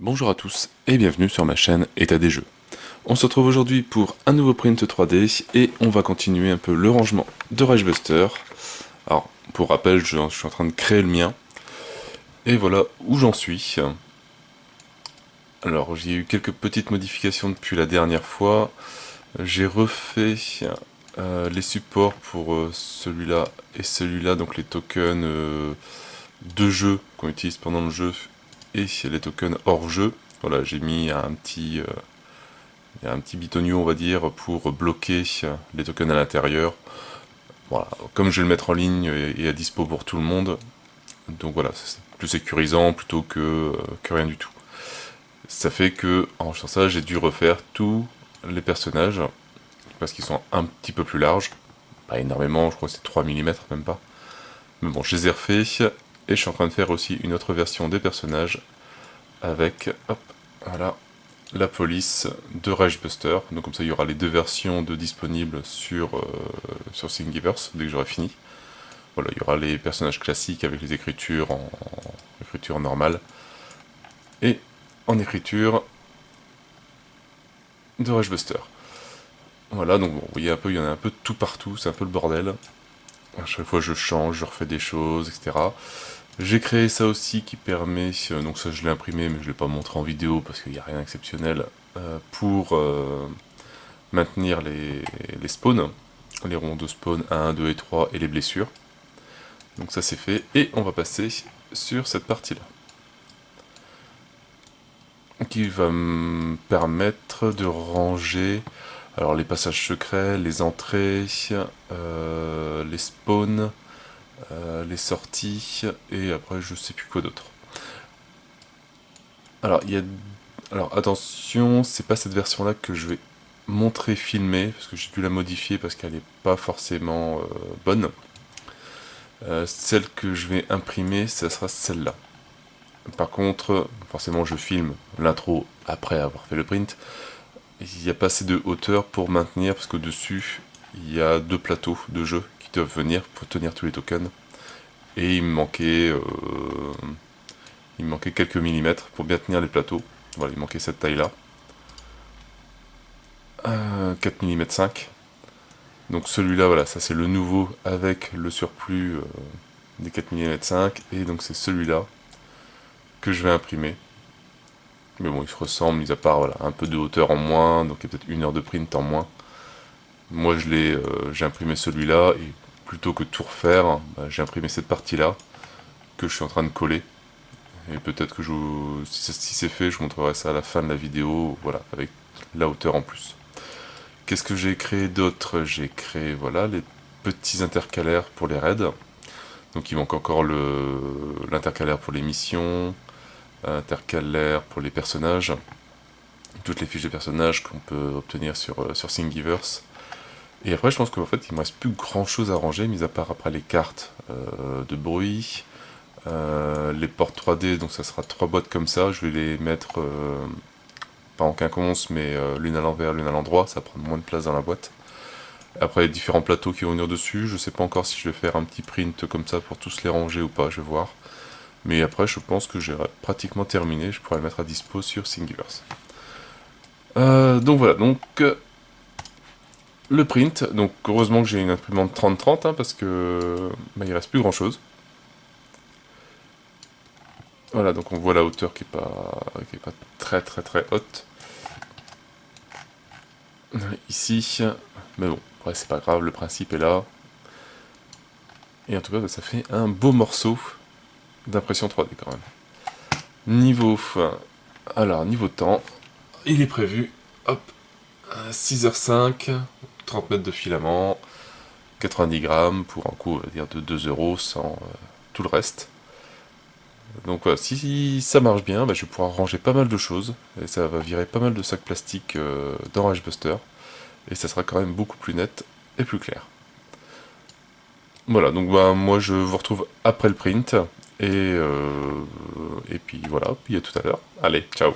Bonjour à tous et bienvenue sur ma chaîne État des jeux. On se retrouve aujourd'hui pour un nouveau print 3D et on va continuer un peu le rangement de Ragebuster. Alors, pour rappel, je suis en train de créer le mien. Et voilà où j'en suis. Alors, j'ai eu quelques petites modifications depuis la dernière fois. J'ai refait les supports pour celui-là et celui-là, donc les tokens de jeu qu'on utilise pendant le jeu et les tokens hors jeu. Voilà, j'ai mis il y a un petit bitonio, on va dire, pour bloquer les tokens à l'intérieur. Voilà, comme je vais le mettre en ligne et à dispo pour tout le monde, donc voilà, c'est plus sécurisant plutôt que rien du tout. Ça fait que, en faisant ça, j'ai dû refaire tous les personnages, parce qu'ils sont un petit peu plus larges. Pas énormément, je crois que c'est 3 mm, même pas. Mais bon, je les ai refaits, et je suis en train de faire aussi une autre version des personnages, avec, hop, voilà, la police de Ragebuster. Donc comme ça, il y aura les deux versions de disponibles sur Thingiverse, dès que j'aurai fini. Voilà, il y aura les personnages classiques avec les écritures en écriture normale, et en écriture de Ragebuster. Voilà, donc bon, vous voyez un peu, il y en a un peu tout partout, c'est un peu le bordel. À chaque fois je change, je refais des choses, etc. J'ai créé ça aussi qui permet, donc ça je l'ai imprimé mais je ne l'ai pas montré en vidéo parce qu'il n'y a rien d'exceptionnel, pour maintenir les spawns, les ronds de spawn 1, 2 et 3 et les blessures. Donc ça c'est fait, et on va passer sur cette partie-là, qui va me permettre de ranger alors les passages secrets, les entrées, les spawns, les sorties, et après je sais plus quoi d'autre. Alors il y a... Alors attention, c'est pas cette version-là que je vais montrer filmer, parce que j'ai dû la modifier parce qu'elle n'est pas forcément bonne. Celle que je vais imprimer, ça sera celle-là. Par contre, forcément je filme l'intro après avoir fait le print. Il n'y a pas assez de hauteur pour maintenir, parce qu'au-dessus, il y a deux plateaux de jeu qui doivent venir pour tenir tous les tokens. Et il me manquait quelques millimètres pour bien tenir les plateaux. Voilà, il manquait cette taille-là. 4 mm 5. Donc celui-là, voilà, ça c'est le nouveau avec le surplus des 4 mm 5. Et donc c'est celui-là que je vais imprimer. Mais bon, ils se ressemblent, mis à part voilà, un peu de hauteur en moins, donc il y a peut-être une heure de print en moins. Moi j'ai imprimé celui-là, et plutôt que de tout refaire, bah, j'ai imprimé cette partie-là, que je suis en train de coller. Et peut-être que si c'est fait, je vous montrerai ça à la fin de la vidéo, voilà, avec la hauteur en plus. Qu'est-ce que j'ai créé d'autre? J'ai créé, voilà, les petits intercalaires pour les raids. Donc il manque encore l'intercalaire pour les missions, intercalaire pour les personnages, toutes les fiches de personnages qu'on peut obtenir sur Thingiverse. Et après, je pense qu'en fait, il me reste plus grand chose à ranger, mis à part après les cartes de bruit, les portes 3D, donc ça sera 3 boîtes comme ça. Je vais les mettre, pas en quinconce, mais l'une à l'envers, l'une à l'endroit, ça prend moins de place dans la boîte. Après, les différents plateaux qui vont venir dessus, je sais pas encore si je vais faire un petit print comme ça pour tous les ranger ou pas, je vais voir. Mais après, je pense que j'ai pratiquement terminé, je pourrais le mettre à dispo sur Thingiverse. Donc voilà, donc le print, donc heureusement que j'ai une imprimante 30-30, hein, parce que bah, il reste plus grand chose. Voilà, donc on voit la hauteur qui est pas très très très haute. Ici, mais bon, ouais, c'est pas grave, le principe est là. Et en tout cas, bah, ça fait un beau morceau d'impression 3D quand même. Niveau, alors niveau temps, il est prévu, hop, 6h05, 30 mètres de filament, 90 grammes pour un coût, on va dire, de 2 euros sans tout le reste. Donc voilà, si ça marche bien, bah, je vais pouvoir ranger pas mal de choses, et ça va virer pas mal de sacs plastiques dans Ragebuster, et ça sera quand même beaucoup plus net et plus clair. Voilà, donc bah, moi je vous retrouve après le print, et puis voilà, puis à tout à l'heure. Allez, ciao.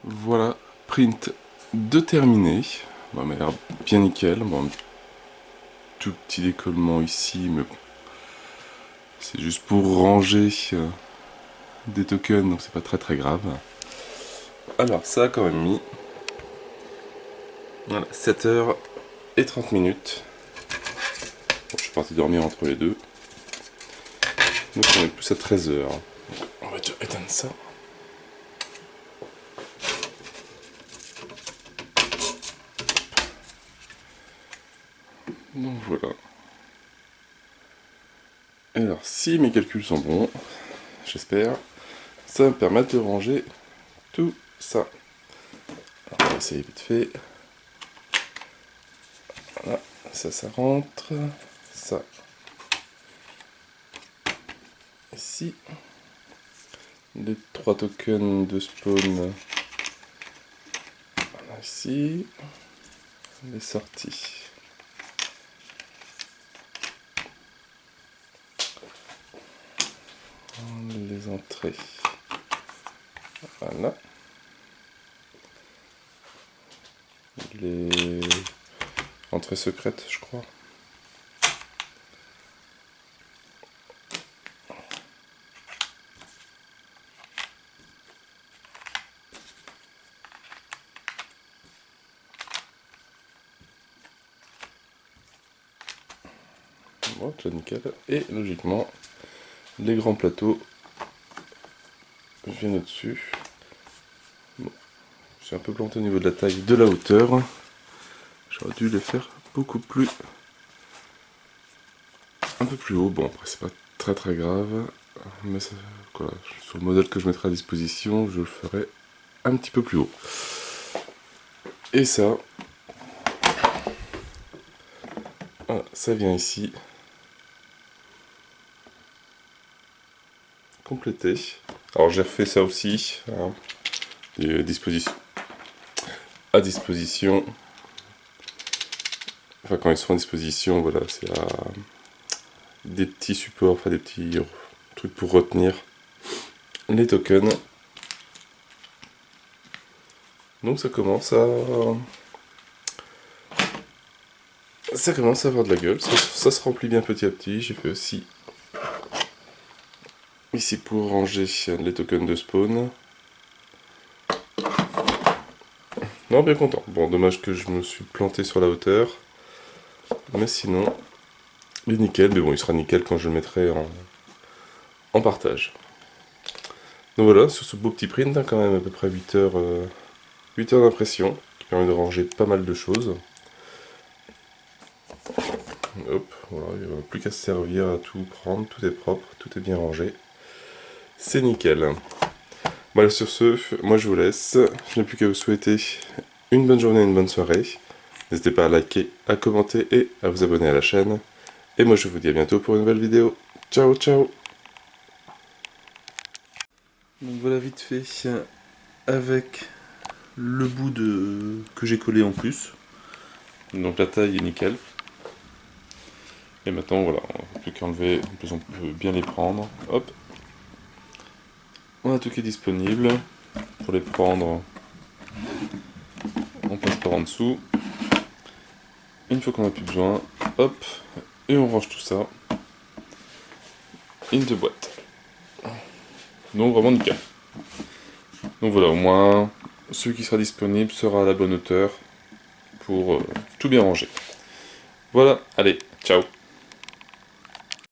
Voilà, print de terminer. Bon, elle m'a l'air bien nickel. Bon, un tout petit décollement ici, mais bon. C'est juste pour ranger des tokens, donc c'est pas très très grave. Alors, ça a quand même mis voilà, 7h30. Bon, je suis parti dormir entre les deux. Donc on est plus à 13h. On va déjà éteindre ça. Donc voilà. Alors si mes calculs sont bons, j'espère, ça va me permettre de ranger tout ça. Alors, on va essayer vite fait. Voilà, ça rentre. Ça. Ici. Les 3 tokens de spawn. Voilà, ici. Les sorties. Les entrées. Voilà. Les entrées secrètes, je crois. Bon, déjà nickel. Et logiquement, les grands plateaux viennent au-dessus. Bon, je suis un peu planté au niveau de la taille de la hauteur. J'aurais dû les faire beaucoup plus... un peu plus haut. Bon, après c'est pas très très grave. Mais ça, voilà, sur le modèle que je mettrai à disposition, je le ferai un petit peu plus haut. Et ça... voilà, ça vient ici. Complété. Alors j'ai refait ça aussi. Hein. Et à disposition. Enfin quand ils sont à disposition, voilà, c'est à des petits supports, enfin des petits trucs pour retenir les tokens. Donc ça commence à avoir de la gueule. Ça se remplit bien petit à petit. J'ai fait aussi ici pour ranger les tokens de spawn. Non, bien content. Bon, dommage que je me suis planté sur la hauteur. Mais sinon, il est nickel. Mais bon, il sera nickel quand je le mettrai en partage. Donc voilà, sur ce beau petit print, hein, quand même à peu près 8 heures d'impression, qui permet de ranger pas mal de choses. Hop, voilà, il n'y a plus qu'à se servir à tout prendre, tout est propre, tout est bien rangé. C'est nickel. Voilà, sur ce, moi je vous laisse. Je n'ai plus qu'à vous souhaiter une bonne journée et une bonne soirée. N'hésitez pas à liker, à commenter et à vous abonner à la chaîne. Et moi je vous dis à bientôt pour une nouvelle vidéo. Ciao, ciao! Donc voilà vite fait avec le bout que j'ai collé en plus. Donc la taille est nickel. Et maintenant voilà, on n'a plus qu'à enlever, en plus on peut bien les prendre. Hop. On a tout qui est disponible. Pour les prendre, on passe par en dessous. Une fois qu'on n'a plus besoin, hop, et on range tout ça. Une de boîte. Donc vraiment nickel. Donc voilà, au moins, celui qui sera disponible sera à la bonne hauteur pour tout bien ranger. Voilà, allez, ciao!